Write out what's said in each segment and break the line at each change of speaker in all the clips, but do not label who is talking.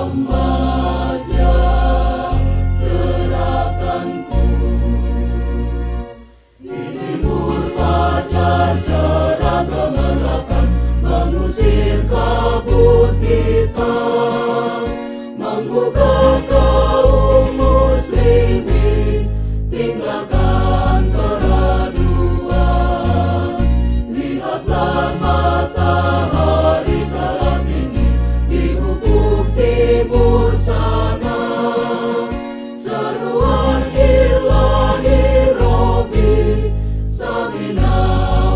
Muhammad ya gerakanku. Timur fajar cerah gemerlapan, mengusir kabut hitam, menggugah kaum muslimin, tinggalkan peraduan. Lihatlah matahari telah tinggi di ufuk timur sana, seruan ilahi Rabbi samina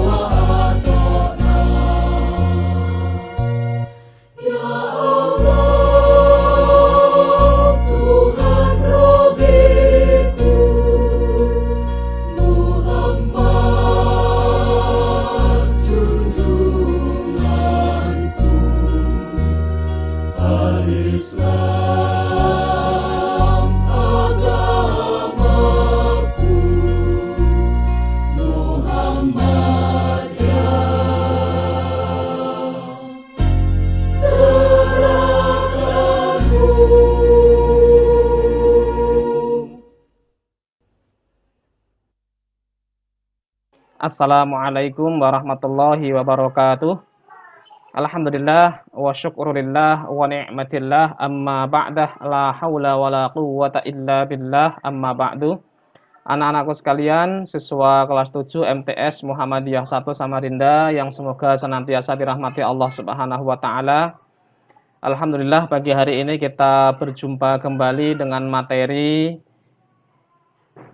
wa ata'na. Ya Allah, Tuhan Rabbiku, Muhammad junjunganku, al-Islam agamaku, Muhammad ya gerakanku.
Assalamualaikum warahmatullahi wabarakatuh. Alhamdulillah wa syukurillah wa ni'matillah amma ba'dah la hawla wa la quwwata illa billah amma ba'du. Anak-anakku sekalian, siswa kelas 7 MTS Muhammadiyah 1 Samarinda yang semoga senantiasa dirahmati Allah Subhanahu wa taala. Alhamdulillah pagi hari ini kita berjumpa kembali dengan materi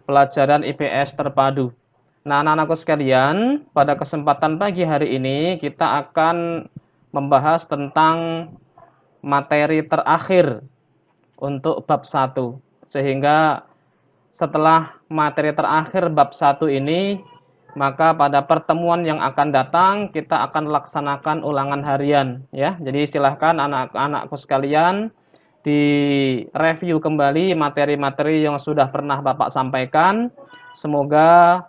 pelajaran IPS terpadu. Nah, anak-anakku sekalian, pada kesempatan pagi hari ini kita akan membahas tentang materi terakhir untuk bab 1. Sehingga setelah materi terakhir bab 1 ini, maka pada pertemuan yang akan datang kita akan laksanakan ulangan harian ya. Jadi silahkan anak-anakku sekalian direview kembali materi-materi yang sudah pernah Bapak sampaikan. Semoga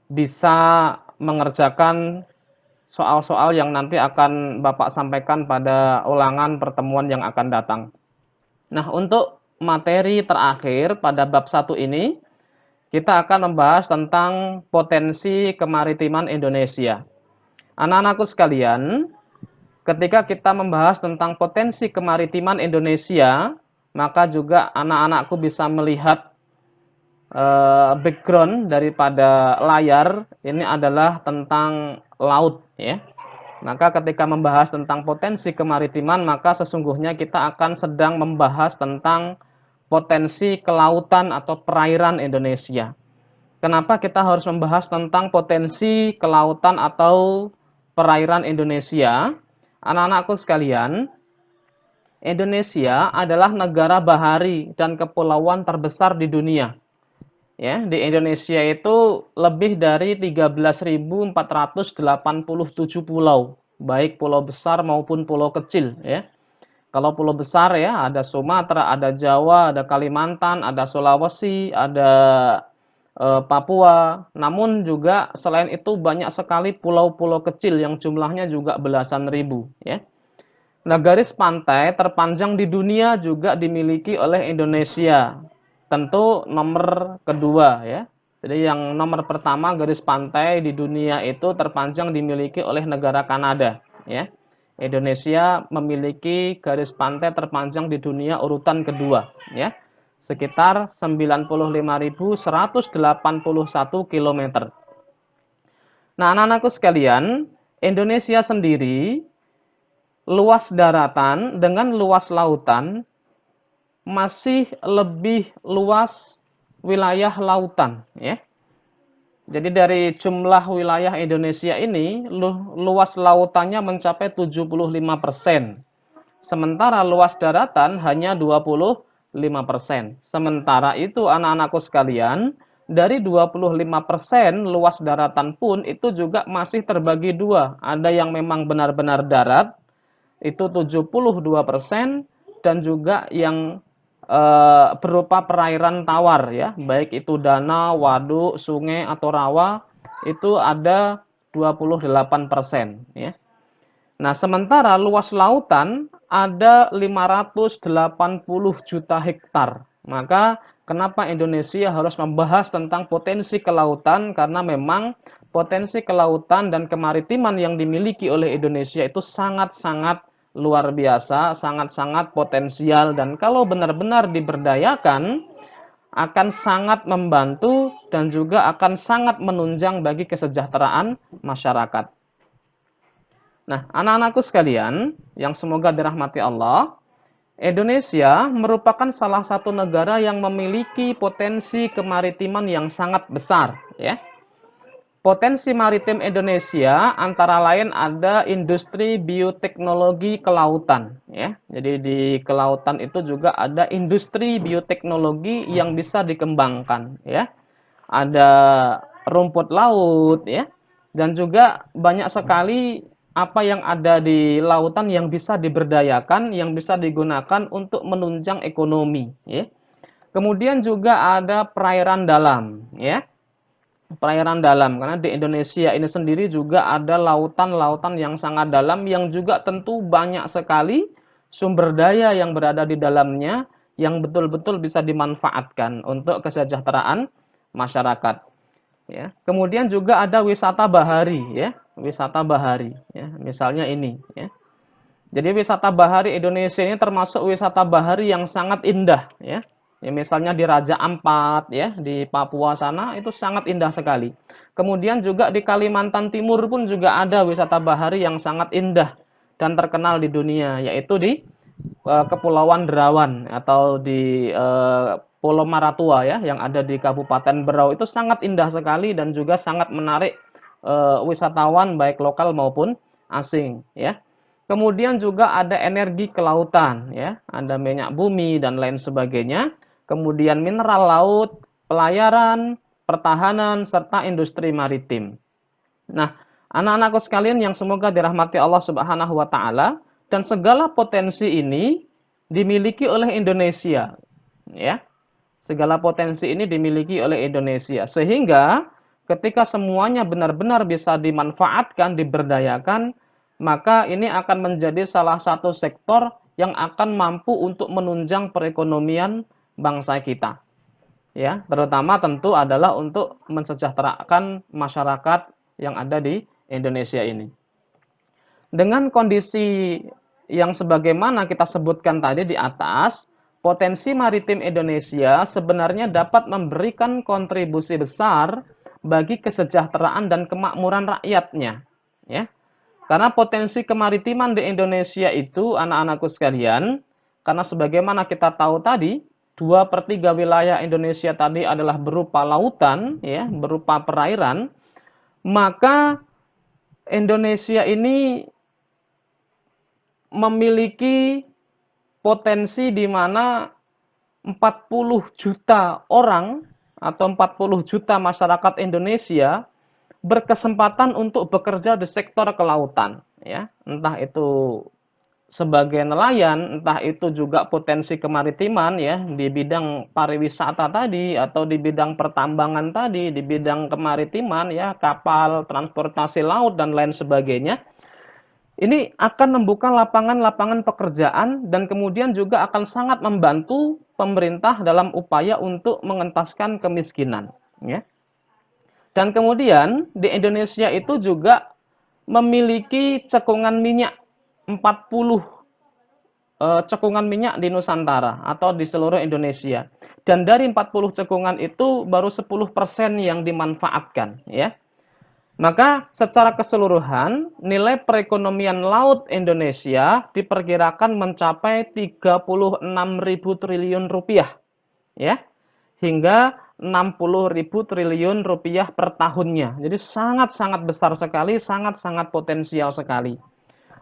bisa mengerjakan soal-soal yang nanti akan Bapak sampaikan pada ulangan pertemuan yang akan datang. Nah, untuk materi terakhir pada bab 1 ini, kita akan membahas tentang potensi kemaritiman Indonesia. Anak-anakku sekalian, ketika kita membahas tentang potensi kemaritiman Indonesia, maka juga anak-anakku bisa melihat background daripada layar ini adalah tentang laut ya. Maka ketika membahas tentang potensi kemaritiman, maka sesungguhnya kita akan sedang membahas tentang potensi kelautan atau perairan Indonesia. Kenapa kita harus membahas tentang potensi kelautan atau perairan Indonesia? Anak-anakku sekalian, Indonesia adalah negara bahari dan kepulauan terbesar di dunia. Ya, di Indonesia itu lebih dari 13.487 pulau, baik pulau besar maupun pulau kecil ya. Kalau pulau besar ya, ada Sumatera, ada Jawa, ada Kalimantan, ada Sulawesi, ada Papua. Namun juga selain itu banyak sekali pulau-pulau kecil yang jumlahnya juga belasan ribu ya. Nah, garis pantai terpanjang di dunia juga dimiliki oleh Indonesia. Tentu nomor kedua ya. Jadi yang nomor pertama garis pantai di dunia itu terpanjang dimiliki oleh negara Kanada ya. Indonesia memiliki garis pantai terpanjang di dunia urutan kedua ya. Sekitar 95.181 km. Nah, anak-anakku sekalian, Indonesia sendiri luas daratan dengan luas lautan masih lebih luas wilayah lautan ya. Jadi dari jumlah wilayah Indonesia ini luas lautannya mencapai 75%. Sementara luas daratan hanya 25%. Sementara itu anak-anakku sekalian, dari 25% luas daratan pun itu juga masih terbagi dua. Ada yang memang benar-benar darat, itu 72%, dan juga yang berupa perairan tawar ya, baik itu danau, waduk, sungai atau rawa, itu ada 28% ya. Nah, sementara luas lautan ada 580 juta hektar. Maka kenapa Indonesia harus membahas tentang potensi kelautan? Karena memang potensi kelautan dan kemaritiman yang dimiliki oleh Indonesia itu sangat-sangat luar biasa, sangat-sangat potensial, dan kalau benar-benar diberdayakan akan sangat membantu dan juga akan sangat menunjang bagi kesejahteraan masyarakat. Nah, anak-anakku sekalian yang semoga dirahmati Allah, Indonesia merupakan salah satu negara yang memiliki potensi kemaritiman yang sangat besar, ya. Potensi maritim Indonesia antara lain ada industri bioteknologi kelautan, ya. Jadi di kelautan itu juga ada industri bioteknologi yang bisa dikembangkan, ya. Ada rumput laut, ya. Dan juga banyak sekali apa yang ada di lautan yang bisa diberdayakan, yang bisa digunakan untuk menunjang ekonomi, ya. Kemudian juga ada perairan dalam, ya. Perairan dalam, karena di Indonesia ini sendiri juga ada lautan-lautan yang sangat dalam yang juga tentu banyak sekali sumber daya yang berada di dalamnya yang betul-betul bisa dimanfaatkan untuk kesejahteraan masyarakat. Ya. Kemudian juga ada wisata bahari, ya, wisata bahari, ya. Misalnya ini, ya. Jadi wisata bahari Indonesia ini termasuk wisata bahari yang sangat indah, ya. Ya, misalnya di Raja Ampat, ya, di Papua sana itu sangat indah sekali. Kemudian juga di Kalimantan Timur pun juga ada wisata bahari yang sangat indah dan terkenal di dunia, yaitu di Kepulauan Derawan atau di Pulau Maratua, ya, yang ada di Kabupaten Berau. Itu sangat indah sekali dan juga sangat menarik wisatawan baik lokal maupun asing, ya. Kemudian juga ada energi kelautan, ya, ada minyak bumi dan lain sebagainya. Kemudian mineral laut, pelayaran, pertahanan, serta industri maritim. Nah, anak-anakku sekalian yang semoga dirahmati Allah Subhanahu wa taala, dan segala potensi ini dimiliki oleh Indonesia, ya. Segala potensi ini dimiliki oleh Indonesia sehingga ketika semuanya benar-benar bisa dimanfaatkan, diberdayakan, maka ini akan menjadi salah satu sektor yang akan mampu untuk menunjang perekonomian bangsa kita. Ya, terutama tentu adalah untuk mensejahterakan masyarakat yang ada di Indonesia ini. Dengan kondisi yang sebagaimana kita sebutkan tadi di atas, potensi maritim Indonesia sebenarnya dapat memberikan kontribusi besar bagi kesejahteraan dan kemakmuran rakyatnya, ya. Karena potensi kemaritiman di Indonesia itu, anak-anakku sekalian, karena sebagaimana kita tahu tadi, 2/3 wilayah Indonesia tadi adalah berupa lautan, ya, berupa perairan, maka Indonesia ini memiliki potensi di mana 40 juta orang atau 40 juta masyarakat Indonesia berkesempatan untuk bekerja di sektor kelautan, ya. Entah itu sebagai nelayan, entah itu juga potensi kemaritiman, ya, di bidang pariwisata tadi atau di bidang pertambangan tadi, di bidang kemaritiman, ya, kapal, transportasi laut dan lain sebagainya. Ini akan membuka lapangan-lapangan pekerjaan dan kemudian juga akan sangat membantu pemerintah dalam upaya untuk mengentaskan kemiskinan, ya. Dan kemudian di Indonesia itu juga memiliki cekungan minyak 40 cekungan minyak di Nusantara atau di seluruh Indonesia. Dan dari 40 cekungan itu baru 10% yang dimanfaatkan, ya. Maka secara keseluruhan nilai perekonomian laut Indonesia diperkirakan mencapai 36.000 triliun rupiah, ya, hingga 60.000 triliun rupiah per tahunnya. Jadi sangat-sangat besar sekali, sangat-sangat potensial sekali.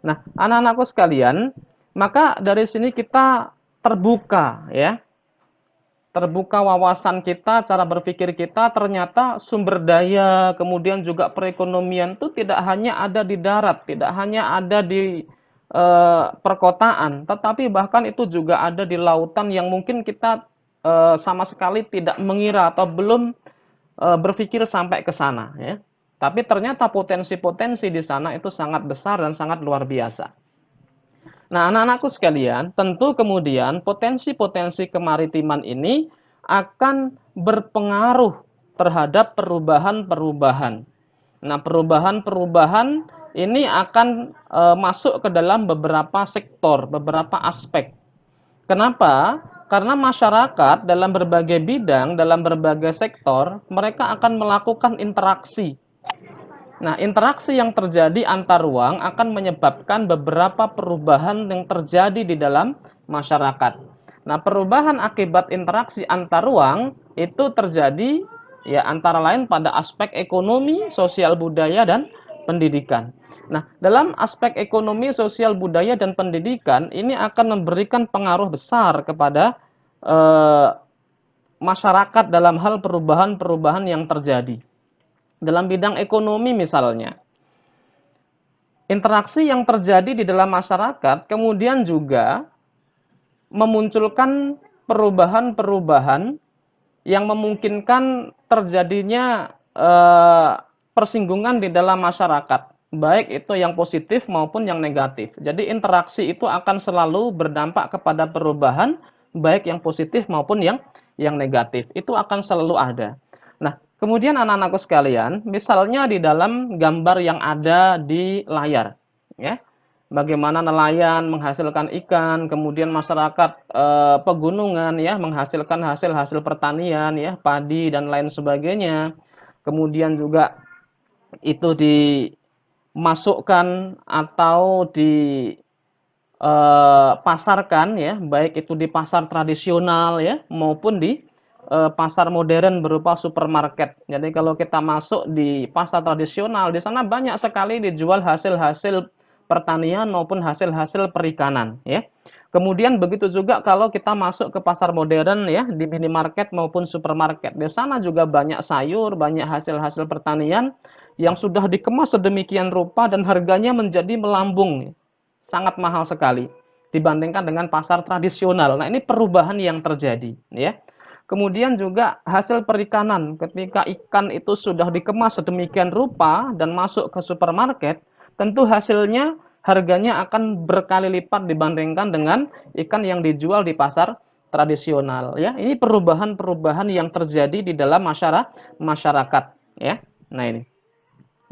Nah, anak-anakku sekalian, maka dari sini kita terbuka, ya, terbuka wawasan kita, cara berpikir kita, ternyata sumber daya, kemudian juga perekonomian itu tidak hanya ada di darat, tidak hanya ada di perkotaan, tetapi bahkan itu juga ada di lautan yang mungkin kita sama sekali tidak mengira atau belum berpikir sampai ke sana, ya. Tapi ternyata potensi-potensi di sana itu sangat besar dan sangat luar biasa. Nah, anak-anakku sekalian, tentu kemudian potensi-potensi kemaritiman ini akan berpengaruh terhadap perubahan-perubahan. Nah, perubahan-perubahan ini akan masuk ke dalam beberapa sektor, beberapa aspek. Kenapa? Karena masyarakat dalam berbagai bidang, dalam berbagai sektor, mereka akan melakukan interaksi. Nah, interaksi yang terjadi antar ruang akan menyebabkan beberapa perubahan yang terjadi di dalam masyarakat. Nah, perubahan akibat interaksi antar ruang itu terjadi ya antara lain pada aspek ekonomi, sosial budaya dan pendidikan. Nah, dalam aspek ekonomi, sosial budaya dan pendidikan ini akan memberikan pengaruh besar kepada eh, masyarakat dalam hal perubahan-perubahan yang terjadi. Dalam bidang ekonomi misalnya, interaksi yang terjadi di dalam masyarakat kemudian juga memunculkan perubahan-perubahan yang memungkinkan terjadinya persinggungan di dalam masyarakat, baik itu yang positif maupun yang negatif. Jadi interaksi itu akan selalu berdampak kepada perubahan, baik yang positif maupun yang negatif. Itu akan selalu ada. Nah, kemudian anak-anakku sekalian, misalnya di dalam gambar yang ada di layar, ya. Bagaimana nelayan menghasilkan ikan, kemudian masyarakat pegunungan ya menghasilkan hasil-hasil pertanian ya, padi dan lain sebagainya. Kemudian juga itu dimasukkan atau dipasarkan ya, baik itu di pasar tradisional ya maupun di pasar modern berupa supermarket. Jadi kalau kita masuk di pasar tradisional, di sana banyak sekali dijual hasil-hasil pertanian maupun hasil-hasil perikanan ya. Kemudian begitu juga kalau kita masuk ke pasar modern ya, di minimarket maupun supermarket. Di sana juga banyak sayur, banyak hasil-hasil pertanian yang sudah dikemas sedemikian rupa dan harganya menjadi melambung. Sangat mahal sekali dibandingkan dengan pasar tradisional. Nah, ini perubahan yang terjadi ya. Kemudian juga hasil perikanan, ketika ikan itu sudah dikemas sedemikian rupa dan masuk ke supermarket, tentu hasilnya harganya akan berkali lipat dibandingkan dengan ikan yang dijual di pasar tradisional ya. Ini perubahan-perubahan yang terjadi di dalam masyarakat ya. Nah, ini.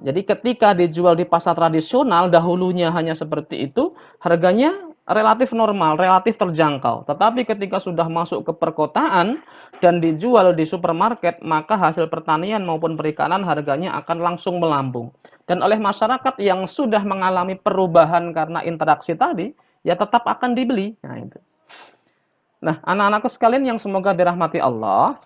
Jadi ketika dijual di pasar tradisional dahulunya hanya seperti itu, harganya relatif normal, relatif terjangkau. Tetapi ketika sudah masuk ke perkotaan dan dijual di supermarket, maka hasil pertanian maupun perikanan harganya akan langsung melambung. Dan oleh masyarakat yang sudah mengalami perubahan karena interaksi tadi, ya tetap akan dibeli. Nah, itu. Nah, anak-anakku sekalian yang semoga dirahmati Allah,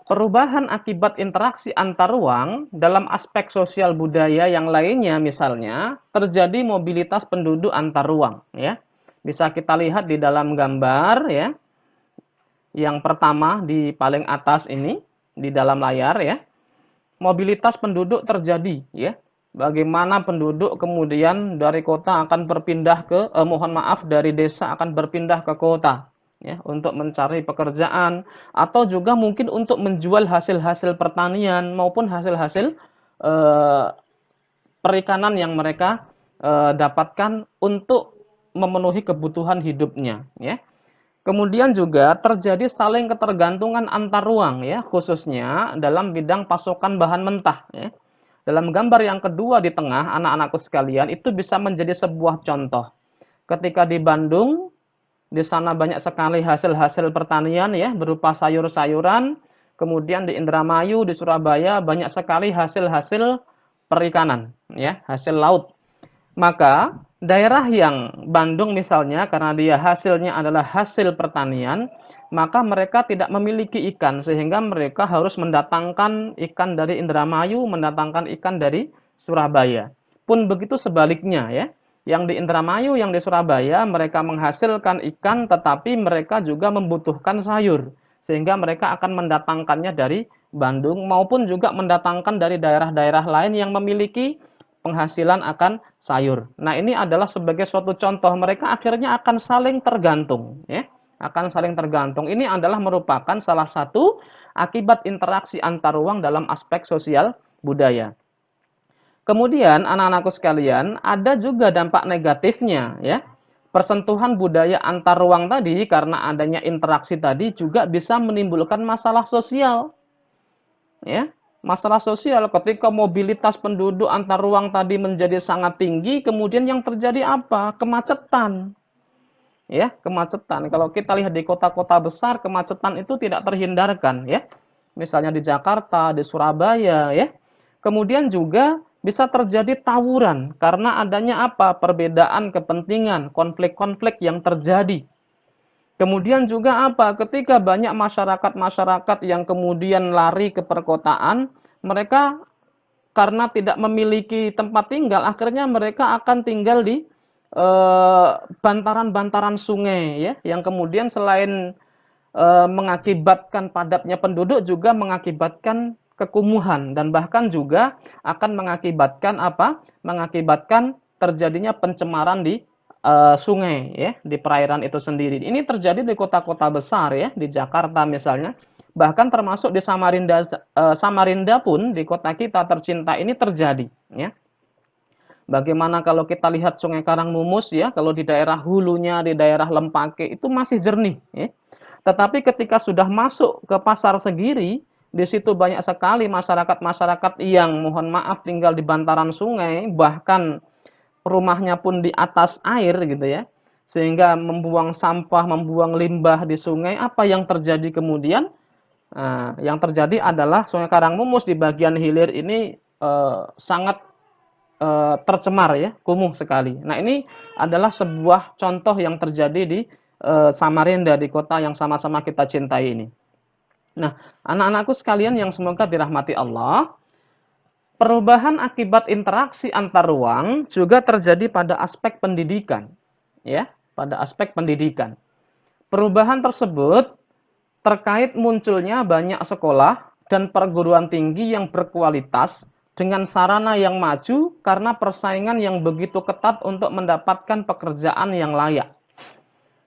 perubahan akibat interaksi antar ruang dalam aspek sosial budaya yang lainnya misalnya terjadi mobilitas penduduk antar ruang ya. Bisa kita lihat di dalam gambar ya. Yang pertama di paling atas ini di dalam layar ya. Mobilitas penduduk terjadi ya. Bagaimana penduduk kemudian dari kota akan berpindah ke mohon maaf dari desa akan berpindah ke kota ya untuk mencari pekerjaan atau juga mungkin untuk menjual hasil-hasil pertanian maupun hasil-hasil eh, perikanan yang mereka dapatkan untuk memenuhi kebutuhan hidupnya ya. Kemudian juga terjadi saling ketergantungan antar ruang ya, khususnya dalam bidang pasokan bahan mentah ya. Dalam gambar yang kedua di tengah, anak-anakku sekalian, itu bisa menjadi sebuah contoh. Ketika di Bandung, di sana banyak sekali hasil-hasil pertanian ya, berupa sayur-sayuran. Kemudian di Indramayu, di Surabaya banyak sekali hasil-hasil perikanan ya, hasil laut. Maka daerah yang Bandung misalnya karena dia hasilnya adalah hasil pertanian, maka mereka tidak memiliki ikan sehingga mereka harus mendatangkan ikan dari Indramayu, mendatangkan ikan dari Surabaya. Pun begitu sebaliknya ya. Yang di Indramayu, yang di Surabaya mereka menghasilkan ikan tetapi mereka juga membutuhkan sayur sehingga mereka akan mendatangkannya dari Bandung maupun juga mendatangkan dari daerah-daerah lain yang memiliki penghasilan akan sayur. Nah, ini adalah sebagai suatu contoh mereka akhirnya akan saling tergantung ya, akan saling tergantung. Ini adalah merupakan salah satu akibat interaksi antar ruang dalam aspek sosial budaya. Kemudian anak-anakku sekalian, ada juga dampak negatifnya ya. Persentuhan budaya antar ruang tadi karena adanya interaksi tadi juga bisa menimbulkan masalah sosial ya. Masalah sosial ketika mobilitas penduduk antar ruang tadi menjadi sangat tinggi, kemudian yang terjadi apa? Kemacetan. Ya, kemacetan. Kalau kita lihat di kota-kota besar, kemacetan itu tidak terhindarkan ya. Misalnya di Jakarta, di Surabaya ya. Kemudian juga bisa terjadi tawuran karena adanya apa? Perbedaan kepentingan, konflik-konflik yang terjadi. Kemudian juga apa? Ketika banyak masyarakat-masyarakat yang kemudian lari ke perkotaan, mereka karena tidak memiliki tempat tinggal, akhirnya mereka akan tinggal di bantaran-bantaran sungai ya, yang kemudian selain mengakibatkan padatnya penduduk juga mengakibatkan kekumuhan dan bahkan juga akan mengakibatkan apa? Mengakibatkan terjadinya pencemaran di sungai ya, di perairan itu sendiri. Ini terjadi di kota-kota besar ya, di Jakarta misalnya. Bahkan termasuk di Samarinda Samarinda pun di kota kita tercinta ini terjadi ya. Bagaimana kalau kita lihat Sungai Karangmumus ya, kalau di daerah hulunya, di daerah Lempake itu masih jernih ya. Tetapi ketika sudah masuk ke Pasar Segiri, di situ banyak sekali masyarakat-masyarakat yang mohon maaf tinggal di bantaran sungai, bahkan rumahnya pun di atas air gitu ya. Sehingga membuang sampah, membuang limbah di sungai, apa yang terjadi kemudian? Nah, yang terjadi adalah Sungai Karangmumus di bagian hilir ini sangat tercemar ya, kumuh sekali. Nah, ini adalah sebuah contoh yang terjadi di Samarinda, di kota yang sama-sama kita cintai ini. Nah, anak-anakku sekalian yang semoga dirahmati Allah, perubahan akibat interaksi antar ruang juga terjadi pada aspek pendidikan, ya, pada aspek pendidikan. Perubahan tersebut terkait munculnya banyak sekolah dan perguruan tinggi yang berkualitas dengan sarana yang maju karena persaingan yang begitu ketat untuk mendapatkan pekerjaan yang layak.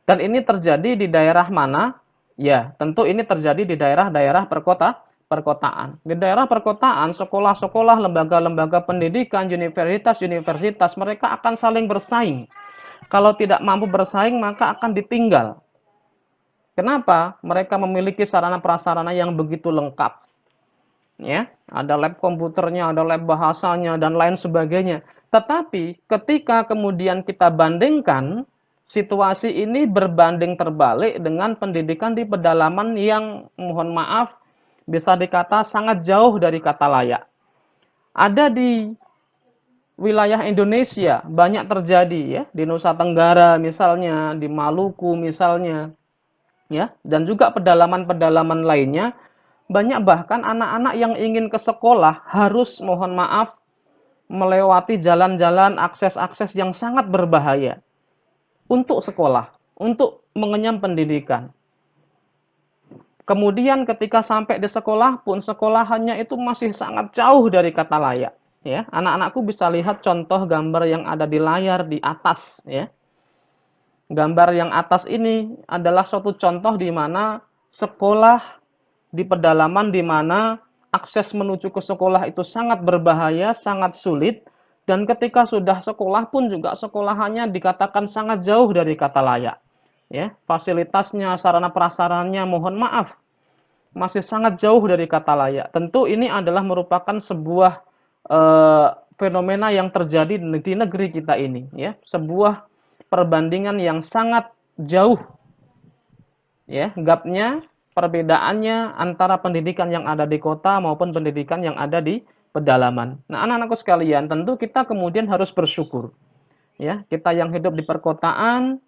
Dan ini terjadi di daerah mana? Ya, tentu ini terjadi di daerah-daerah perkotaan. Di daerah perkotaan, sekolah-sekolah, lembaga-lembaga pendidikan, universitas-universitas, mereka akan saling bersaing. Kalau tidak mampu bersaing, maka akan ditinggal. Kenapa? Mereka memiliki sarana prasarana yang begitu lengkap. Ya, ada lab komputernya, ada lab bahasanya dan lain sebagainya. Tetapi ketika kemudian kita bandingkan situasi ini berbanding terbalik dengan pendidikan di pedalaman yang mohon maaf bisa dikata sangat jauh dari kata layak. Ada di wilayah Indonesia banyak terjadi ya, di Nusa Tenggara misalnya, di Maluku misalnya, ya, dan juga pedalaman-pedalaman lainnya, banyak bahkan anak-anak yang ingin ke sekolah harus mohon maaf melewati jalan-jalan akses-akses yang sangat berbahaya untuk sekolah, untuk mengenyam pendidikan. Kemudian ketika sampai di sekolah pun sekolahannya itu masih sangat jauh dari kata layak. Ya, anak-anakku bisa lihat contoh gambar yang ada di layar di atas. Ya, gambar yang atas ini adalah suatu contoh di mana sekolah di pedalaman di mana akses menuju ke sekolah itu sangat berbahaya, sangat sulit, dan ketika sudah sekolah pun juga sekolahannya dikatakan sangat jauh dari kata layak. Ya, fasilitasnya, sarana prasarannya mohon maaf masih sangat jauh dari kata layak. Tentu ini adalah merupakan sebuah fenomena yang terjadi di negeri kita ini, ya, sebuah perbandingan yang sangat jauh, ya, gapnya, perbedaannya antara pendidikan yang ada di kota maupun pendidikan yang ada di pedalaman. Nah, anak-anakku sekalian, tentu kita kemudian harus bersyukur, ya, kita yang hidup di perkotaan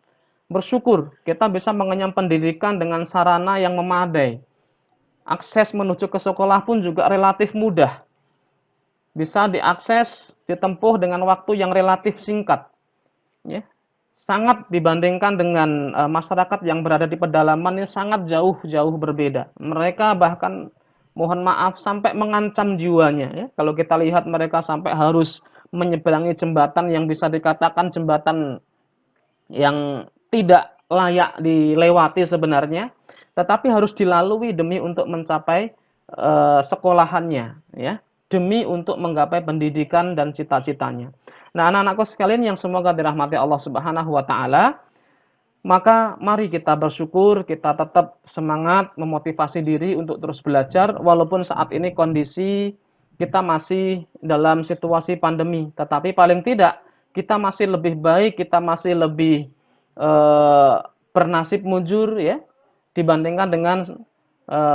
bersyukur kita bisa mengenyam pendidikan dengan sarana yang memadai. Akses menuju ke sekolah pun juga relatif mudah. Bisa diakses, ditempuh dengan waktu yang relatif singkat. Ya. Sangat dibandingkan dengan masyarakat yang berada di pedalaman ini sangat jauh-jauh berbeda. Mereka bahkan mohon maaf sampai mengancam jiwanya. Ya. Kalau kita lihat mereka sampai harus menyeberangi jembatan yang bisa dikatakan jembatan yang tidak layak dilewati sebenarnya, tetapi harus dilalui demi untuk mencapai sekolahannya, ya. demi untuk menggapai pendidikan dan cita-citanya. Nah, anak-anakku sekalian yang semoga dirahmati Allah Subhanahu wa taala, maka mari kita bersyukur, kita tetap semangat memotivasi diri untuk terus belajar walaupun saat ini kondisi kita masih dalam situasi pandemi, tetapi paling tidak kita masih lebih baik, kita masih lebih eh, bernasib mujur ya dibandingkan dengan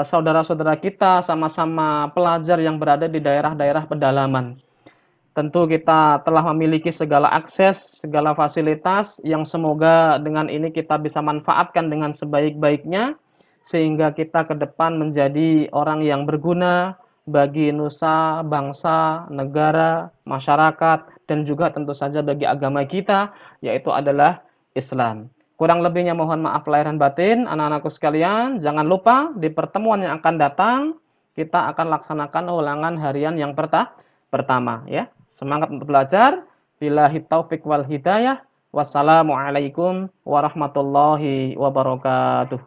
saudara-saudara kita sama-sama pelajar yang berada di daerah-daerah pedalaman. Tentu kita telah memiliki segala akses, segala fasilitas yang semoga dengan ini kita bisa manfaatkan dengan sebaik-baiknya sehingga kita ke depan menjadi orang yang berguna bagi nusa, bangsa, negara, masyarakat dan juga tentu saja bagi agama kita yaitu adalah Islam. Kurang lebihnya mohon maaf lahir dan batin, anak-anakku sekalian. Jangan lupa di pertemuan yang akan datang kita akan laksanakan ulangan harian yang pertama ya. Semangat untuk belajar. Billahi taufik wal hidayah. Wassalamualaikum warahmatullahi wabarakatuh.